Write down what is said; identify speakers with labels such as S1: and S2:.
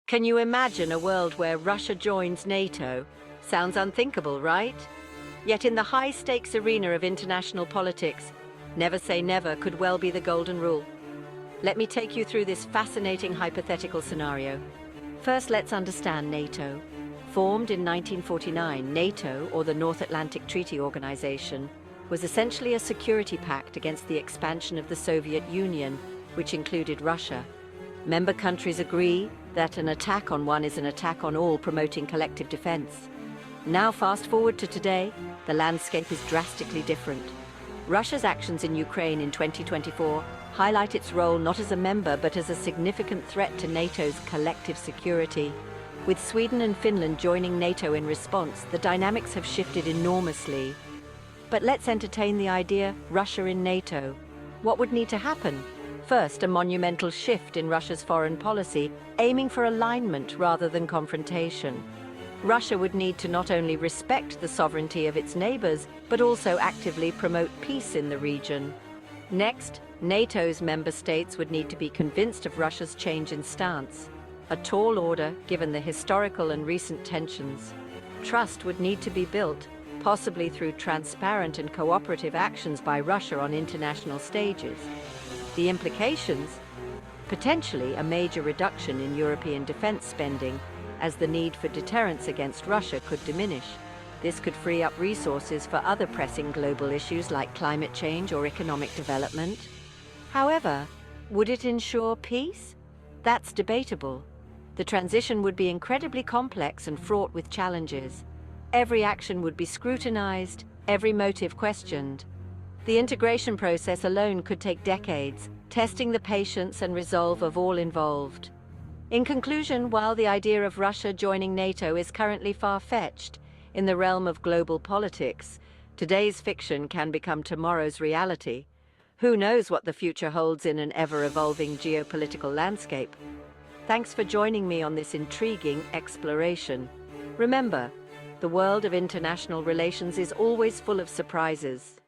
S1: Can you imagine a world where Russia joins NATO? Sounds unthinkable, right? Yet in the high-stakes arena of international politics, never say never could well be the golden rule. Let me take you through this fascinating hypothetical scenario. First, let's understand NATO. Formed in 1949, NATO, or the North Atlantic Treaty Organization, was essentially a security pact against the expansion of the Soviet Union, which included Russia. Member countries agree that an attack on one is an attack on all, promoting collective defense. Now, fast forward to today, the landscape is drastically different. Russia's actions in Ukraine in 2024 highlight its role not as a member but as a significant threat to NATO's collective security. With Sweden and Finland joining NATO in response, the dynamics have shifted enormously. But let's entertain the idea, Russia in NATO. What would need to happen? First, a monumental shift in Russia's foreign policy, aiming for alignment rather than confrontation. Russia would need to not only respect the sovereignty of its neighbors, but also actively promote peace in the region. Next, NATO's member states would need to be convinced of Russia's change in stance. A tall order, given the historical and recent tensions. Trust would need to be built, possibly through transparent and cooperative actions by Russia on international stages. The implications? Potentially a major reduction in European defense spending, as the need for deterrence against Russia could diminish. This could free up resources for other pressing global issues like climate change or economic development. However, would it ensure peace? That's debatable. The transition would be incredibly complex and fraught with challenges. Every action would be scrutinized, every motive questioned. The integration process alone could take decades, testing the patience and resolve of all involved. In conclusion, while the idea of Russia joining NATO is currently far-fetched in the realm of global politics, today's fiction can become tomorrow's reality. Who knows what the future holds in an ever-evolving geopolitical landscape? Thanks for joining me on this intriguing exploration. Remember, the world of international relations is always full of surprises.